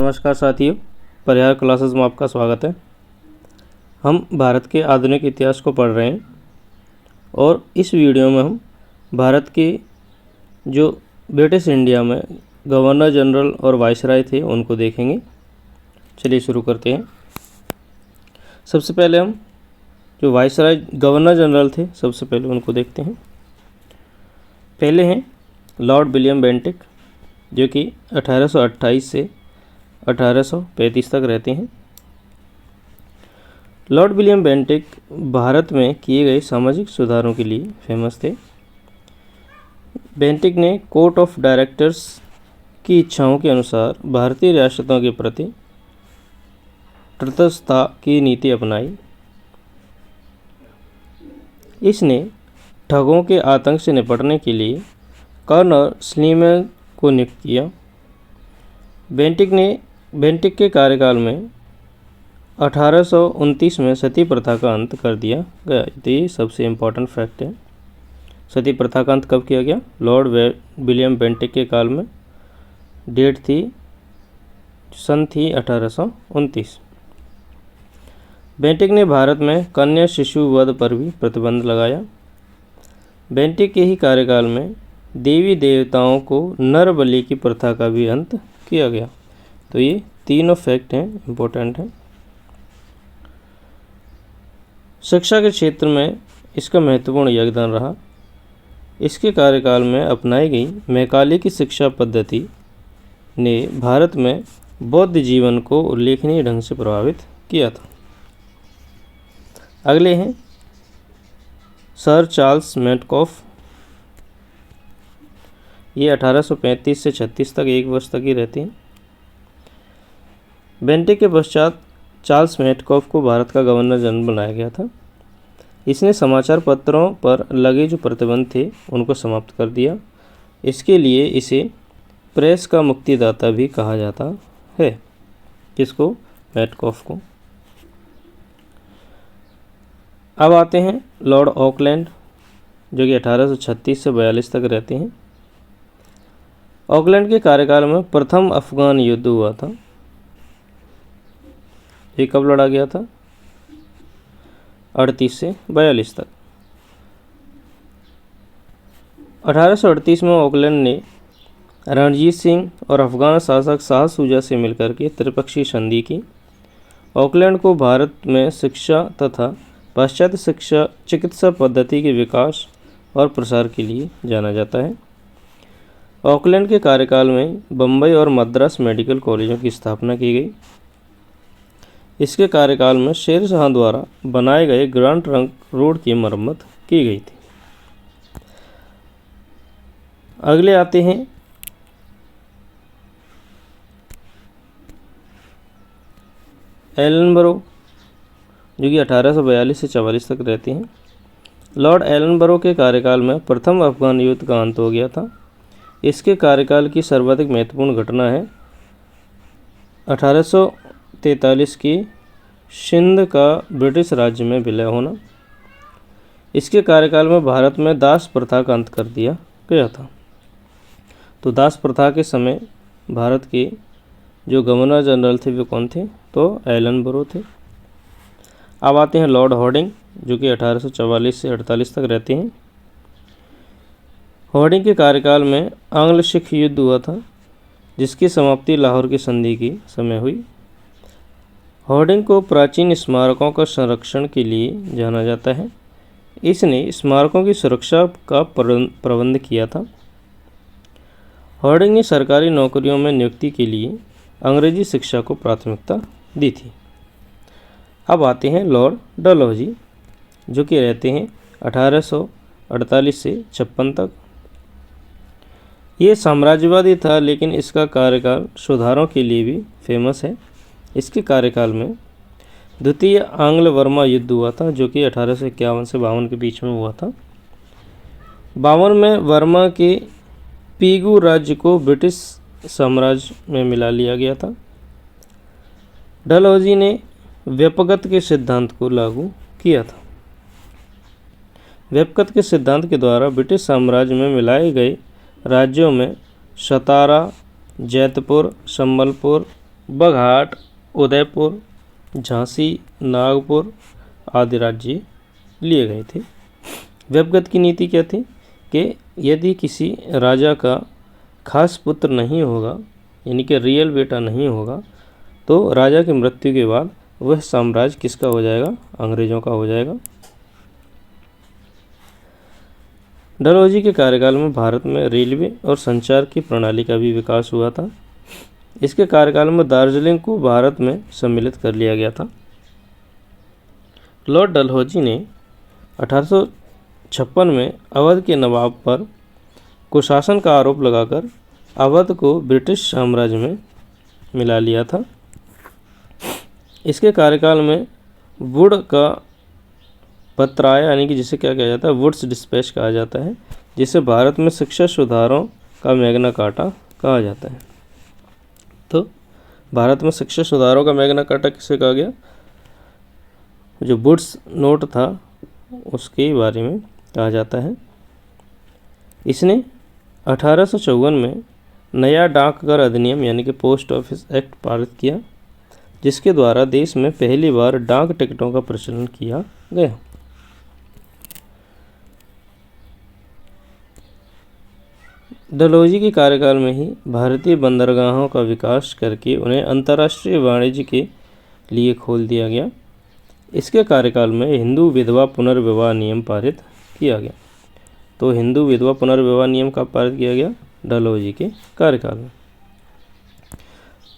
नमस्कार साथियों, परिहार क्लासेस में आपका स्वागत है। हम भारत के आधुनिक इतिहास को पढ़ रहे हैं और इस वीडियो में हम भारत के जो ब्रिटिश इंडिया में गवर्नर जनरल और वाइसराय थे उनको देखेंगे। चलिए शुरू करते हैं। सबसे पहले हम जो वाइसराय गवर्नर जनरल थे सबसे पहले उनको देखते हैं। पहले हैं लॉर्ड विलियम बेंटिक, जो कि 1828 से 1835 तक रहते हैं। लॉर्ड विलियम बेंटिक भारत में किए गए सामाजिक सुधारों के लिए फेमस थे। बेंटिक ने कोर्ट ऑफ डायरेक्टर्स की इच्छाओं के अनुसार भारतीय रियासतों के प्रति तटस्थता की नीति अपनाई। इसने ठगों के आतंक से निपटने के लिए कर्नल स्लीमैन को नियुक्त किया। बेंटिक के कार्यकाल में 1829 में सती प्रथा का अंत कर दिया गया। तो ये सबसे इम्पोर्टेंट फैक्ट है। सती प्रथा का अंत कब किया गया? लॉर्ड विलियम बेंटिक के काल में। डेट थी, सन थी 1829। बेंटिक ने भारत में कन्या शिशु वध पर भी प्रतिबंध लगाया। बेंटिक के ही कार्यकाल में देवी देवताओं को नर बलि की प्रथा का भी अंत किया गया। तो ये तीनों फैक्ट हैं, इम्पोर्टेंट हैं। शिक्षा के क्षेत्र में इसका महत्वपूर्ण योगदान रहा। इसके कार्यकाल में अपनाई गई मैकाले की शिक्षा पद्धति ने भारत में बौद्ध जीवन को उल्लेखनीय ढंग से प्रभावित किया था। अगले हैं सर चार्ल्स मेटकॉफ। ये 1835 से 36 तक, एक वर्ष तक ही रहते हैं। बेंटिक के पश्चात चार्ल्स मेटकॉफ को भारत का गवर्नर जनरल बनाया गया था। इसने समाचार पत्रों पर लगे जो प्रतिबंध थे उनको समाप्त कर दिया। इसके लिए इसे प्रेस का मुक्तिदाता भी कहा जाता है। किसको? मेटकॉफ को। अब आते हैं लॉर्ड ऑकलैंड, जो कि 1836 से 42 तक रहते हैं। ऑकलैंड के कार्यकाल में प्रथम अफगान युद्ध हुआ था। ये कब लड़ा गया था? 38 से 42 तक। 1838 में ऑकलैंड ने रणजीत सिंह और अफगान शासक शाह शुजा से मिलकर के त्रिपक्षीय संधि की। ऑकलैंड को भारत में शिक्षा तथा पाश्चात्य चिकित्सा पद्धति के विकास और प्रसार के लिए जाना जाता है। ऑकलैंड के कार्यकाल में बम्बई और मद्रास मेडिकल कॉलेजों की स्थापना की गई। इसके कार्यकाल में शेर शाह द्वारा बनाए गए ग्रैंड ट्रंक रोड की मरम्मत की गई थी। अगले आते हैं एलनबरो, जो कि 1842 से 44 तक रहते हैं। लॉर्ड एलनबरो के कार्यकाल में प्रथम अफगान युद्ध का अंत हो गया था। इसके कार्यकाल की सर्वाधिक महत्वपूर्ण घटना है 1843 की सिंध का ब्रिटिश राज्य में विलय होना। इसके कार्यकाल में भारत में दास प्रथा का अंत कर दिया गया था। तो दास प्रथा के समय भारत के जो गवर्नर जनरल थे वे कौन थे? तो एलनबरो थे। अब आते हैं लॉर्ड हॉर्डिंग, जो कि 1844 से 48 तक रहते हैं। हॉर्डिंग के कार्यकाल में आंग्ल सिख युद्ध हुआ था, जिसकी समाप्ति लाहौर की संधि के समय हुई। हॉर्डिंग को प्राचीन स्मारकों का संरक्षण के लिए जाना जाता है। इसने स्मारकों की सुरक्षा का प्रबंध किया था। हॉर्डिंग ने सरकारी नौकरियों में नियुक्ति के लिए अंग्रेजी शिक्षा को प्राथमिकता दी थी। अब आते हैं लॉर्ड डलहौजी, जो कि रहते हैं 1848 से 56 तक। ये साम्राज्यवादी था, लेकिन इसका कार्यकाल सुधारों के लिए भी फेमस है। इसके कार्यकाल में द्वितीय आंग्ल वर्मा युद्ध हुआ था, जो कि 1851 से 52 के बीच में हुआ था। 52 में वर्मा के पीगू राज्य को ब्रिटिश साम्राज्य में मिला लिया गया था। डलहौजी ने व्यपगत के सिद्धांत को लागू किया था। व्यपगत के सिद्धांत के द्वारा ब्रिटिश साम्राज्य में मिलाए गए राज्यों में सतारा, जैतपुर, संबलपुर, बघाट, उदयपुर, झांसी, नागपुर आदि राज्य लिए गए थे। व्यपगत की नीति क्या थी कि यदि किसी राजा का खास पुत्र नहीं होगा, यानी कि रियल बेटा नहीं होगा, तो राजा की मृत्यु के बाद वह साम्राज्य किसका हो जाएगा? अंग्रेजों का हो जाएगा। डलहौजी के कार्यकाल में भारत में रेलवे और संचार की प्रणाली का भी विकास हुआ था। इसके कार्यकाल में दार्जिलिंग को भारत में सम्मिलित कर लिया गया था। लॉर्ड डलहौजी ने 1856 में अवध के नवाब पर कुशासन का आरोप लगाकर अवध को ब्रिटिश साम्राज्य में मिला लिया था। इसके कार्यकाल में वुड का पत्र आया, यानी कि जिसे क्या कहा जाता है? वुड्स डिस्पैच कहा जाता है, जिसे भारत में शिक्षा सुधारों का मैग्ना कार्टा कहा जाता है। तो भारत में शिक्षा सुधारों का मैग्ना कार्टा किसे कहा गया? जो वुड्स नोट था उसके बारे में कहा जाता है। इसने 1854 में नया डाकघर अधिनियम यानी कि पोस्ट ऑफिस एक्ट पारित किया, जिसके द्वारा देश में पहली बार डाक टिकटों का प्रचलन किया गया। डलहौजी के कार्यकाल में ही भारतीय बंदरगाहों का विकास करके उन्हें अंतर्राष्ट्रीय वाणिज्य के लिए खोल दिया गया। इसके कार्यकाल में हिंदू विधवा पुनर्विवाह नियम पारित किया गया। तो हिंदू विधवा पुनर्विवाह नियम कब पारित किया गया? डलहौजी के कार्यकाल में।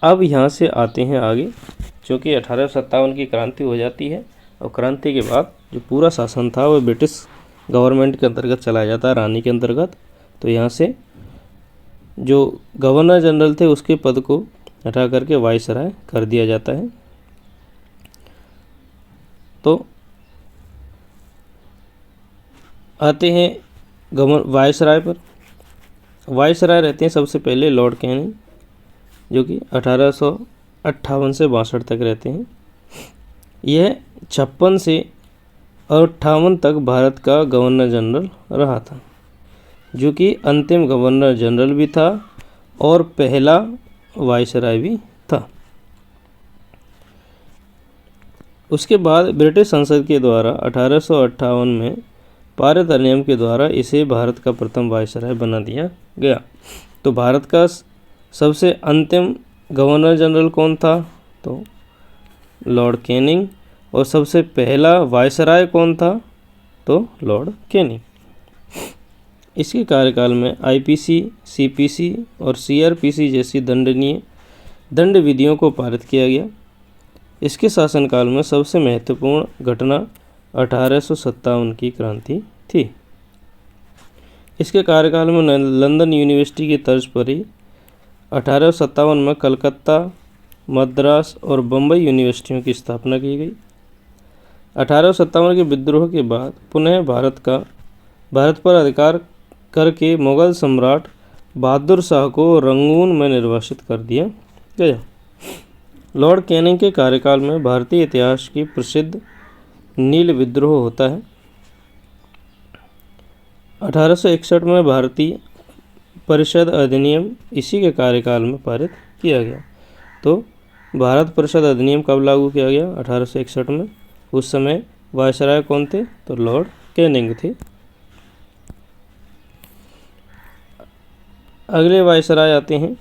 अब यहाँ से आते हैं आगे, क्योंकि 1857 की क्रांति हो जाती है और क्रांति के बाद जो पूरा शासन था वह ब्रिटिश गवर्नमेंट के अंतर्गत चला जाता है, रानी के अंतर्गत। तो यहाँ से जो गवर्नर जनरल थे उसके पद को हटा करके वायसराय कर दिया जाता है। तो आते हैं वायसराय पर। वायसराय रहते हैं सबसे पहले लॉर्ड कैनिंग, जो कि 1858 से 62 तक रहते हैं। यह 56 से 58 तक भारत का गवर्नर जनरल रहा था, जो कि अंतिम गवर्नर जनरल भी था और पहला वायसराय भी था। उसके बाद ब्रिटिश संसद के द्वारा 1858 में पारित अधिनियम के द्वारा इसे भारत का प्रथम वायसराय बना दिया गया। तो भारत का सबसे अंतिम गवर्नर जनरल कौन था? तो लॉर्ड कैनिंग। और सबसे पहला वायसराय कौन था? तो लॉर्ड कैनिंग। इसके कार्यकाल में आईपीसी, सीपीसी और सीआरपीसी जैसी दंड विधियों को पारित किया गया। इसके शासनकाल में सबसे महत्वपूर्ण घटना 1857 की क्रांति थी। इसके कार्यकाल में लंदन यूनिवर्सिटी की तर्ज पर ही 1857 में कलकत्ता, मद्रास और बम्बई यूनिवर्सिटियों की स्थापना की गई। 1857 के विद्रोह के बाद पुनः भारत पर अधिकार करके मुगल सम्राट बहादुर शाह को रंगून में निर्वासित कर दिया गया। लॉर्ड कैनिंग के कार्यकाल में भारतीय इतिहास की प्रसिद्ध नील विद्रोह होता है। 1861 में भारतीय परिषद अधिनियम इसी के कार्यकाल में पारित किया गया। तो भारत परिषद अधिनियम कब लागू किया गया? 1861 में। उस समय वायसराय कौन थे? तो लॉर्ड कैनिंग थे। अगले वायसराय आते हैं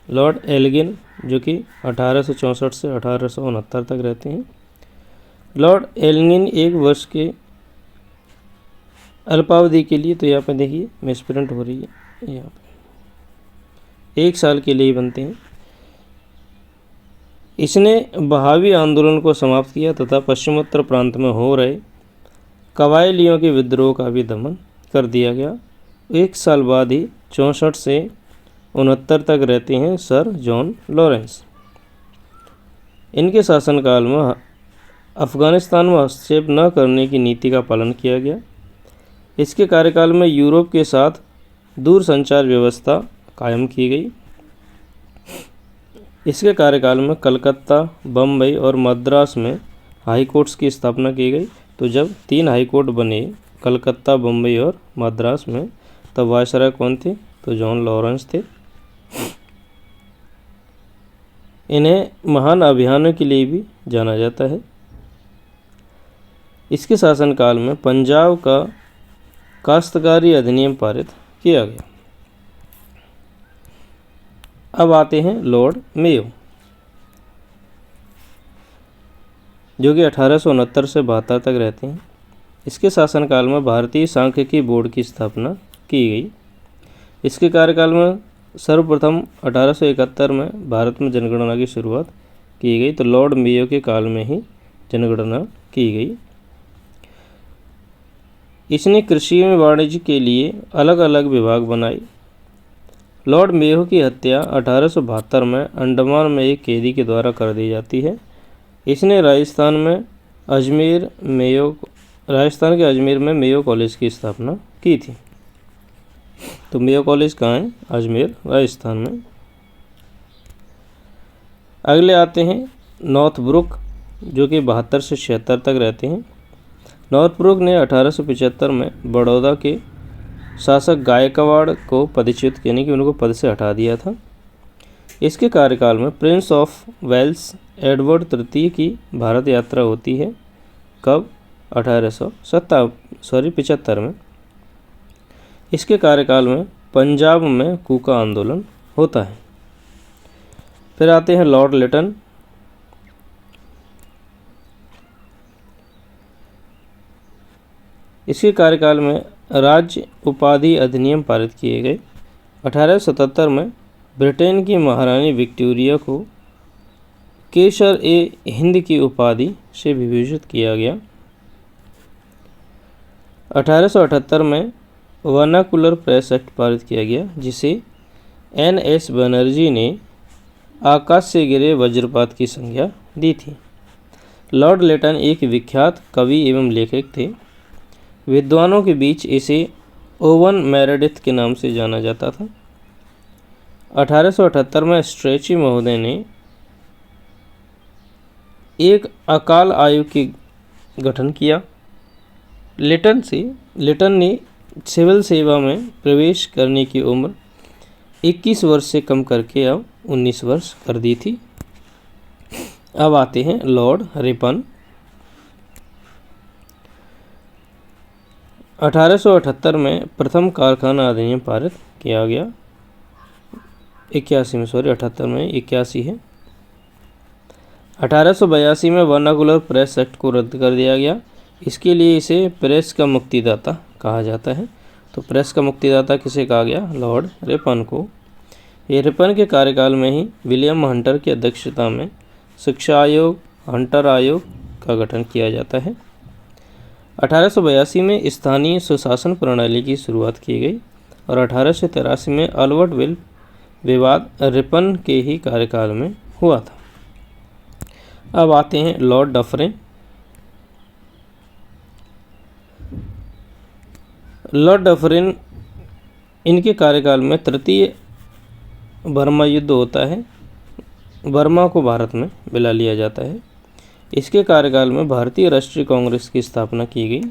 लॉर्ड एल्गिन, जो कि 1864 से 1869 तक रहते हैं। लॉर्ड एल्गिन एक वर्ष के अल्पावधि के लिए, तो यहाँ पे देखिए मिसप्रिंट हो रही है, यहाँ पे 1 साल के लिए बनते हैं। इसने बहावी आंदोलन को समाप्त किया तथा पश्चिमोत्तर प्रांत में हो रहे कबायलियों के विद्रोह का भी दमन कर दिया गया। 1 साल बाद ही 64 से 69 तक रहते हैं सर जॉन लॉरेंस। इनके शासनकाल में अफ़गानिस्तान में हस्तक्षेप न करने की नीति का पालन किया गया। इसके कार्यकाल में यूरोप के साथ दूरसंचार व्यवस्था कायम की गई। इसके कार्यकाल में कलकत्ता, बम्बई और मद्रास में हाई कोर्ट्स की स्थापना की गई। तो जब 3 हाई कोर्ट बने कलकत्ता, बम्बई और मद्रास में, तब वायसराय कौन थे? तो जॉन लॉरेंस थे। इन्हें महान अभियानों के लिए भी जाना जाता है। इसके शासनकाल में पंजाब का काश्तकारी अधिनियम पारित किया गया। अब आते हैं लॉर्ड मेयो, जो कि 1869 से 72 तक रहते हैं। इसके शासनकाल में भारतीय सांख्यिकी बोर्ड की स्थापना की गई। इसके कार्यकाल में सर्वप्रथम 1871 में भारत में जनगणना की शुरुआत की गई, तो लॉर्ड मेयो के काल में ही जनगणना की गई। इसने कृषि एवं वाणिज्य के लिए अलग अलग विभाग बनाए। लॉर्ड मेयो की हत्या 1872 में अंडमान में एक कैदी के द्वारा कर दी जाती है। इसने राजस्थान के अजमेर में मेयो कॉलेज की स्थापना की थी। तो मेयो कॉलेज कहाँ है? अजमेर, राजस्थान में। अगले आते हैं नॉर्थब्रुक, जो कि 72 से 76 तक रहते हैं। नॉर्थब्रुक ने 1875 में बड़ौदा के शासक गायकवाड़ को पदच्युत यानी कि उनको पद से हटा दिया था। इसके कार्यकाल में प्रिंस ऑफ वेल्स एडवर्ड तृतीय की भारत यात्रा होती है। कब? 1875 में। इसके कार्यकाल में पंजाब में कूका आंदोलन होता है। फिर आते हैं लॉर्ड लिटन। इसके कार्यकाल में राज्य उपाधि अधिनियम पारित किए गए। 1877 में ब्रिटेन की महारानी विक्टोरिया को केसर ए हिंद की उपाधि से विभूषित किया गया। 1878 में वर्नाकुलर प्रेस एक्ट पारित किया गया, जिसे NS बनर्जी ने आकाश से गिरे वज्रपात की संज्ञा दी थी। लॉर्ड लिटन एक विख्यात कवि एवं लेखक थे। विद्वानों के बीच इसे ओवन मेरेडिथ के नाम से जाना जाता था। 1878 में स्ट्रेची महोदय ने एक अकाल आयोग के गठन किया। लिटन ने सिविल सेवा में प्रवेश करने की उम्र 21 वर्ष से कम करके अब 19 वर्ष कर दी थी। अब आते हैं लॉर्ड रिपन। 1878 में प्रथम कारखाना अधिनियम पारित किया गया। 78 में 81 है। 1882 में वर्नाकुलर प्रेस एक्ट को रद्द कर दिया गया। इसके लिए इसे प्रेस का मुक्तिदाता कहा जाता है। तो प्रेस का मुक्तिदाता किसे कहा गया? लॉर्ड रिपन को। ये रिपन के कार्यकाल में ही विलियम हंटर की अध्यक्षता में शिक्षा आयोग, हंटर आयोग का गठन किया जाता है। 1882 में स्थानीय सुशासन प्रणाली की शुरुआत की गई और 1883 में अल्बर्ट विल विवाद रिपन के ही कार्यकाल में हुआ था। अब आते हैं लॉर्ड डफरिन। लॉर्ड डफरिन, इनके कार्यकाल में तृतीय बर्मा युद्ध होता है। बर्मा को भारत में मिला लिया जाता है। इसके कार्यकाल में भारतीय राष्ट्रीय कांग्रेस की स्थापना की गई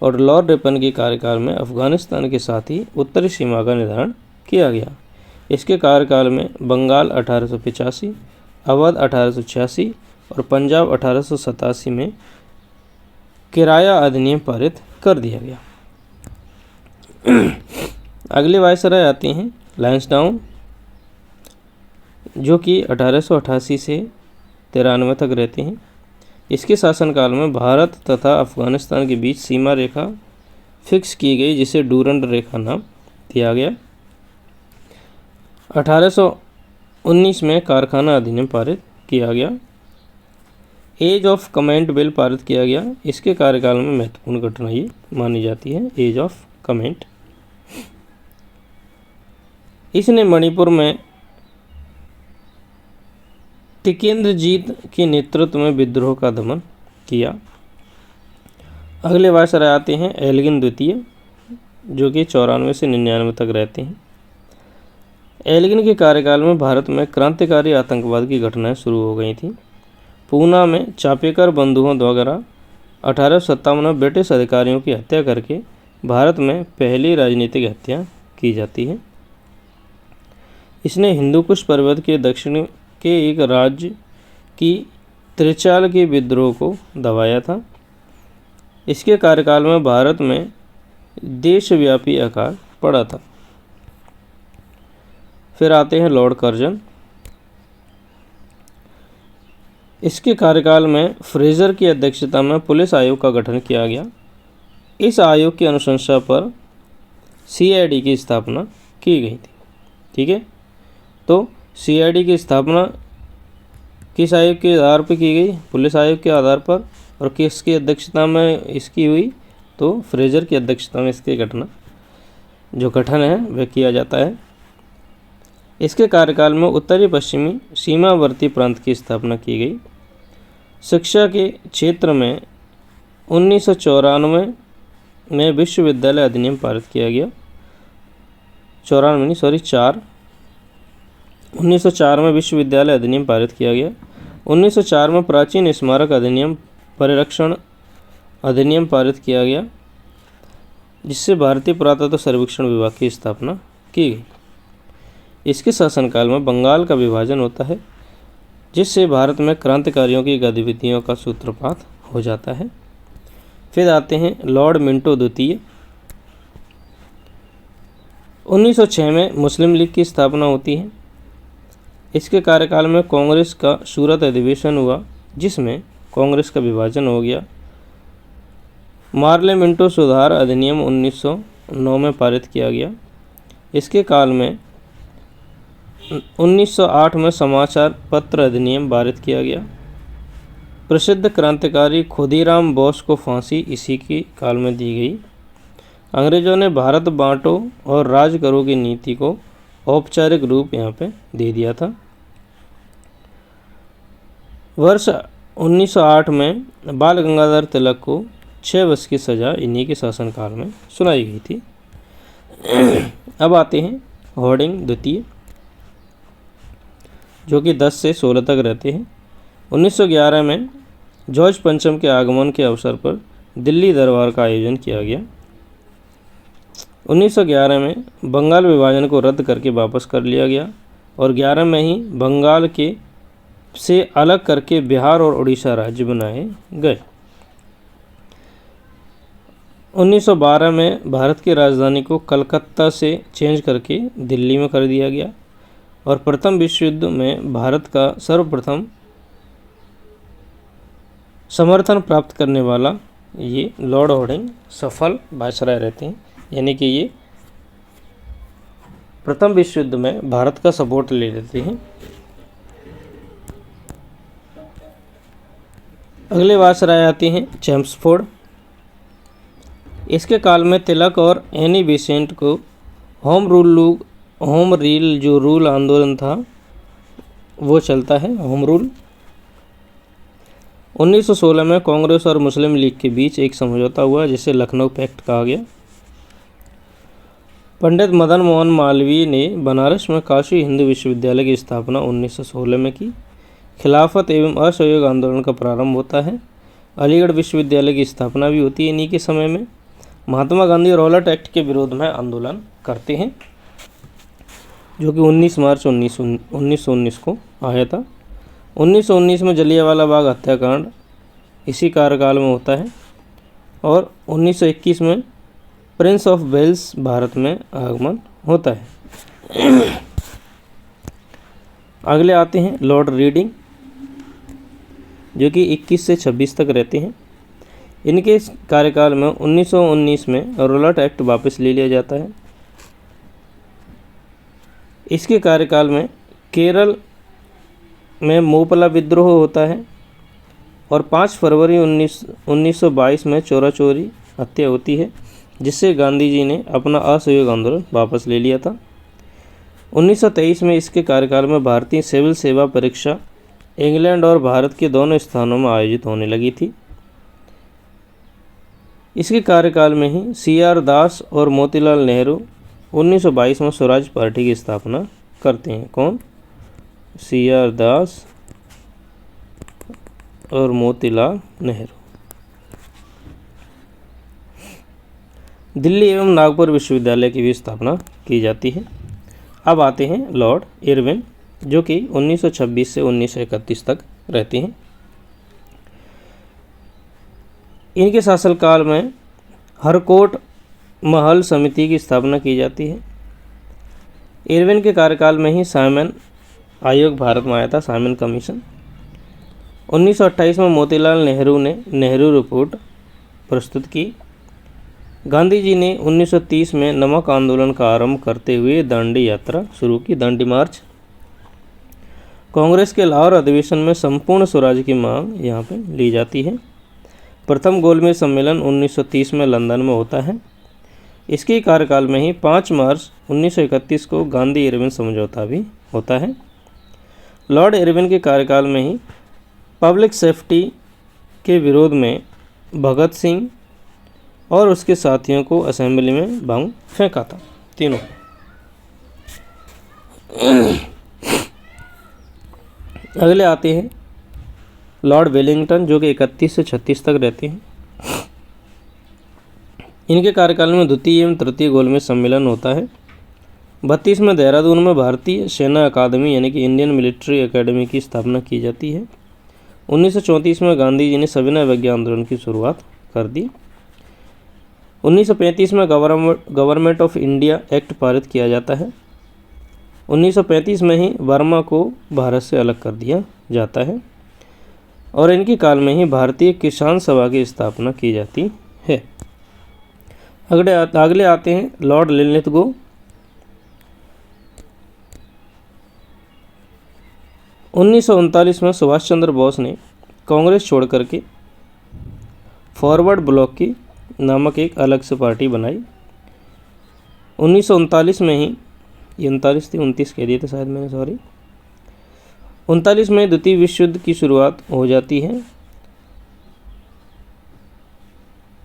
और लॉर्ड रिपन के कार्यकाल में अफगानिस्तान के साथ ही उत्तरी सीमा का निर्धारण किया गया। इसके कार्यकाल में बंगाल 1885, अवध 1886 और पंजाब 1887 में किराया अधिनियम पारित कर दिया गया। अगले वायसराय आते हैं लैंसडाउन, जो कि 1888 से 93 तक रहते हैं। इसके शासनकाल में भारत तथा अफगानिस्तान के बीच सीमा रेखा फिक्स की गई, जिसे डूरंड रेखा नाम दिया गया। 1819 में कारखाना अधिनियम पारित किया गया। एज ऑफ कमेंट बिल पारित किया गया। इसके कार्यकाल में महत्वपूर्ण घटना ये मानी जाती है, एज ऑफ कमेंट। इसने मणिपुर में टिकेंद्रजीत के नेतृत्व में विद्रोह का दमन किया। अगले वायसराय आते हैं एल्गिन द्वितीय, जो कि 94 से 99 तक रहते हैं। एल्गिन के कार्यकाल में भारत में क्रांतिकारी आतंकवाद की घटनाएं शुरू हो गई थी। पूना में चापेकर बंधुओं द्वारा 1857 में ब्रिटिश अधिकारियों की हत्या करके भारत में पहली राजनीतिक हत्या की जाती है। इसने हिंदू कुश पर्वत के दक्षिण के एक राज्य की त्रिचाल के विद्रोह को दबाया था। इसके कार्यकाल में भारत में देशव्यापी अकाल पड़ा था। फिर आते हैं लॉर्ड कर्जन। इसके कार्यकाल में फ्रेजर की अध्यक्षता में पुलिस आयोग का गठन किया गया। इस आयोग की अनुशंसा पर सीआईडी की स्थापना की गई थी। ठीक है, तो सीआईडी की स्थापना किस आयोग के आधार पर की गई? पुलिस आयोग के आधार पर। और किसकी अध्यक्षता में इसकी हुई? तो फ्रेजर की अध्यक्षता में इसके गठन है वह किया जाता है। इसके कार्यकाल में उत्तरी पश्चिमी सीमावर्ती प्रांत की स्थापना की गई। शिक्षा के क्षेत्र में 1994 में विश्वविद्यालय अधिनियम पारित किया गया। 1904 में विश्वविद्यालय अधिनियम पारित किया गया। 1904 में प्राचीन स्मारक अधिनियम परिरक्षण अधिनियम पारित किया गया, जिससे भारतीय पुरातत्व सर्वेक्षण विभाग की स्थापना की गई। इसके शासनकाल में बंगाल का विभाजन होता है, जिससे भारत में क्रांतिकारियों की गतिविधियों का सूत्रपात हो जाता है। फिर आते हैं लॉर्ड मिंटो द्वितीय। 1906 में मुस्लिम लीग की स्थापना होती है। इसके कार्यकाल में कांग्रेस का सूरत अधिवेशन हुआ, जिसमें कांग्रेस का विभाजन हो गया। मार्ले मिंटो सुधार अधिनियम 1909 में पारित किया गया। इसके काल में 1908 में समाचार पत्र अधिनियम पारित किया गया। प्रसिद्ध क्रांतिकारी खुदीराम बोस को फांसी इसी के काल में दी गई। अंग्रेजों ने भारत बांटो और राज करो की नीति को औपचारिक रूप यहाँ पे दे दिया था। वर्ष 1908 में बाल गंगाधर तिलक को 6 वर्ष की सज़ा इन्हीं के शासनकाल में सुनाई गई थी। अब आते हैं हॉर्डिंग द्वितीय, जो कि 10 से 16 तक रहते हैं। 1911 में जॉर्ज पंचम के आगमन के अवसर पर दिल्ली दरबार का आयोजन किया गया। 1911 में बंगाल विभाजन को रद्द करके वापस कर लिया गया और 11 में ही बंगाल के से अलग करके बिहार और उड़ीसा राज्य बनाए गए। 1912 में भारत की राजधानी को कलकत्ता से चेंज करके दिल्ली में कर दिया गया और प्रथम विश्व युद्ध में भारत का सर्वप्रथम समर्थन प्राप्त करने वाला ये लॉर्ड हॉर्डिंग सफल वायसराय रहते हैं, यानी कि ये प्रथम विश्व युद्ध में भारत का सपोर्ट ले लेते हैं। अगले वायसराय आते हैं चेम्सफोर्ड। इसके काल में तिलक और एनी बेसेंट को होम रूल जो रूल आंदोलन था वो चलता है, होम रूल। 1916 में कांग्रेस और मुस्लिम लीग के बीच एक समझौता हुआ, जिसे लखनऊ पैक्ट कहा गया। पंडित मदन मोहन मालवीय ने बनारस में काशी हिंदू विश्वविद्यालय की स्थापना 1916 में की। खिलाफत एवं असहयोग आंदोलन का प्रारंभ होता है। अलीगढ़ विश्वविद्यालय की स्थापना भी होती है इन्हीं के समय में। महात्मा गांधी रॉलेट एक्ट के विरोध में आंदोलन करते हैं, जो कि 19 मार्च 1919 को आया था। 1919 में जलियांवाला बाग हत्याकांड इसी कार्यकाल में होता है और 1921 में प्रिंस ऑफ वेल्स भारत में आगमन होता है। अगले आते हैं लॉर्ड रीडिंग, जो कि 21 से 26 तक रहते हैं। इनके कार्यकाल में 1919 में रॉलेट एक्ट वापस ले लिया जाता है। इसके कार्यकाल में केरल में मोपला विद्रोह होता है और 5 फरवरी 1922 में चोरी हत्या होती है, जिससे गांधी जी ने अपना असहयोग आंदोलन वापस ले लिया था। 1923 में इसके कार्यकाल में भारतीय सिविल सेवा परीक्षा इंग्लैंड और भारत के दोनों स्थानों में आयोजित होने लगी थी। इसके कार्यकाल में ही CR दास और मोतीलाल नेहरू 1922 में स्वराज पार्टी की स्थापना करते हैं। कौन? CR दास और मोतीलाल नेहरू। दिल्ली एवं नागपुर विश्वविद्यालय की भी स्थापना की जाती है। अब आते हैं लॉर्ड इरविन, जो कि 1926 से 1931 तक रहती हैं। इनके शासनकाल में हरकोट महल समिति की स्थापना की जाती है। इरविन के कार्यकाल में ही साइमन आयोग भारत में आया था, साइमन कमीशन। 1928 में मोतीलाल नेहरू ने नेहरू रिपोर्ट प्रस्तुत की। गांधी जी ने 1930 में नमक आंदोलन का आरंभ करते हुए दांडी यात्रा शुरू की, दांडी मार्च। कांग्रेस के लाहौर अधिवेशन में संपूर्ण स्वराज की मांग यहाँ पे ली जाती है। प्रथम गोलमेज सम्मेलन 1930 में लंदन में होता है। इसके कार्यकाल में ही 5 मार्च 1931 को गांधी इरविन समझौता भी होता है। लॉर्ड इरविन के कार्यकाल में ही पब्लिक सेफ्टी के विरोध में भगत सिंह और उसके साथियों को असेंबली में बम फेंका था, तीनों। अगले आते हैं लॉर्ड वेलिंगटन, जो कि 31 से 36 तक रहते हैं। इनके कार्यकाल में द्वितीय एवं तृतीय गोलमेज सम्मेलन होता है। 32 में देहरादून में भारतीय सेना अकादमी यानी कि इंडियन मिलिट्री एकेडमी की स्थापना की जाती है। 1934 में गांधी जी ने सविनय अवज्ञा आंदोलन की शुरुआत कर दी। 1935 में गवर्नमेंट ऑफ इंडिया एक्ट पारित किया जाता है। 1935 में ही बर्मा को भारत से अलग कर दिया जाता है और इनके काल में ही भारतीय किसान सभा की स्थापना की जाती है। अगले आते हैं लॉर्ड लिनलिथगो। उन्नीस में सुभाष चंद्र बोस ने कांग्रेस छोड़ करके फॉरवर्ड ब्लॉक की नामक एक अलग से पार्टी बनाई। 1939 में ही, ये 39 थी, 29 कह दिए थे शायद मैंने, सॉरी। 39 में द्वितीय विश्व युद्ध की शुरुआत हो जाती है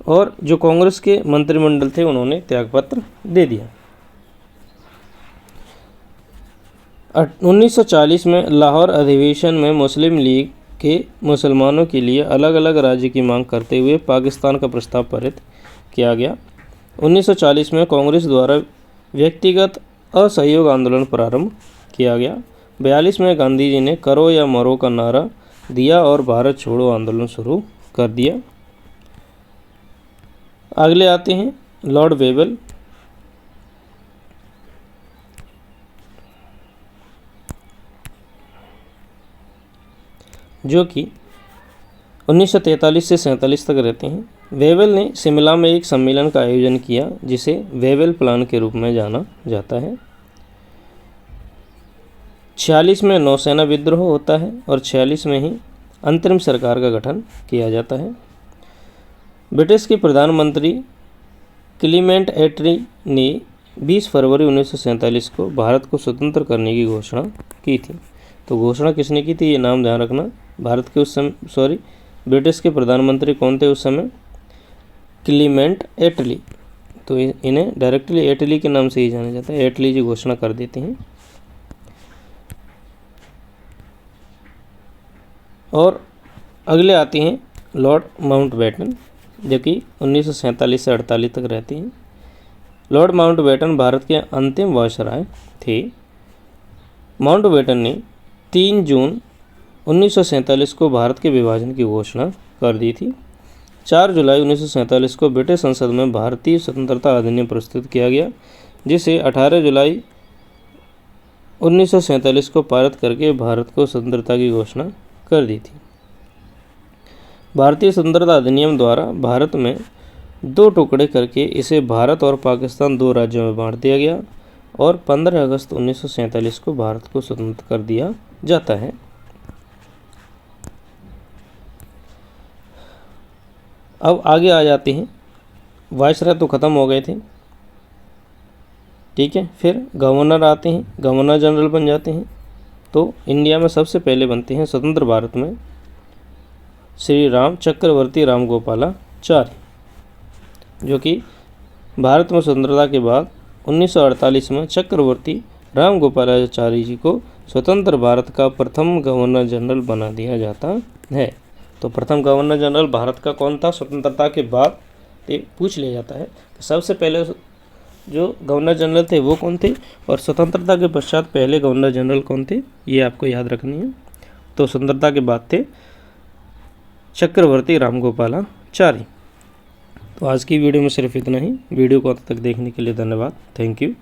और जो कांग्रेस के मंत्रिमंडल थे उन्होंने त्यागपत्र दे दिया। 1940 में लाहौर अधिवेशन में मुस्लिम लीग के मुसलमानों के लिए अलग अलग राज्य की मांग करते हुए पाकिस्तान का प्रस्ताव पारित किया गया। 1940 में कांग्रेस द्वारा व्यक्तिगत असहयोग आंदोलन प्रारंभ किया गया। 42 में गांधी जी ने करो या मरो का नारा दिया और भारत छोड़ो आंदोलन शुरू कर दिया। अगले आते हैं लॉर्ड वेबल। जो कि 1943 से 47 तक रहते हैं। वेबल ने शिमला में एक सम्मेलन का आयोजन किया जिसे वेबल प्लान के रूप में जाना जाता है। 46 में नौसेना विद्रोह होता है और 46 में ही अंतरिम सरकार का गठन किया जाता है। ब्रिटिश के प्रधानमंत्री क्लीमेंट एटली ने 20 फरवरी 1947 को भारत को स्वतंत्र करने की घोषणा की थी। तो घोषणा किसने की थी, ये नाम ध्यान रखना। भारत के उस समय ब्रिटिश के प्रधानमंत्री कौन थे उस समय? क्लीमेंट एटली। तो इन्हें डायरेक्टली एटली के नाम से ही जाना जाता है। एटली जी घोषणा कर देते हैं। और अगले आते हैं लॉर्ड माउंटबेटन, जो कि 1947 से 48 तक रहते हैं। लॉर्ड माउंटबेटन भारत के अंतिम वायसराय थे। माउंटबेटन ने 3 जून 1947 को भारत के विभाजन की घोषणा कर दी थी। 4 जुलाई 1947 को ब्रिटिश संसद में भारतीय स्वतंत्रता अधिनियम प्रस्तुत किया गया, जिसे 18 जुलाई 1947 को पारित करके भारत को स्वतंत्रता की घोषणा कर दी थी। भारतीय स्वतंत्रता अधिनियम द्वारा भारत में 2 टुकड़े करके इसे भारत और पाकिस्तान 2 राज्यों में बांट दिया गया और 15 अगस्त 1947 को भारत को स्वतंत्र कर दिया जाता है। अब आगे आ जाते हैं। वायसराय तो ख़त्म हो गए थे, ठीक है। फिर गवर्नर आते हैं, गवर्नर जनरल बन जाते हैं। तो इंडिया में सबसे पहले बनते हैं स्वतंत्र भारत में श्री राम चक्रवर्ती रामगोपालाचारी, जो कि भारत में स्वतंत्रता के बाद 1948 में चक्रवर्ती रामगोपालाचारी जी को स्वतंत्र भारत का प्रथम गवर्नर जनरल बना दिया जाता है। तो प्रथम गवर्नर जनरल भारत का कौन था स्वतंत्रता के बाद, ये पूछ लिया जाता है कि सबसे पहले जो गवर्नर जनरल थे वो कौन थे, और स्वतंत्रता के पश्चात पहले गवर्नर जनरल कौन थे, ये आपको याद रखनी है। तो स्वतंत्रता के बाद थे चक्रवर्ती रामगोपालाचारी। तो आज की वीडियो में सिर्फ इतना ही। वीडियो को अंत तक देखने के लिए धन्यवाद। Thank you.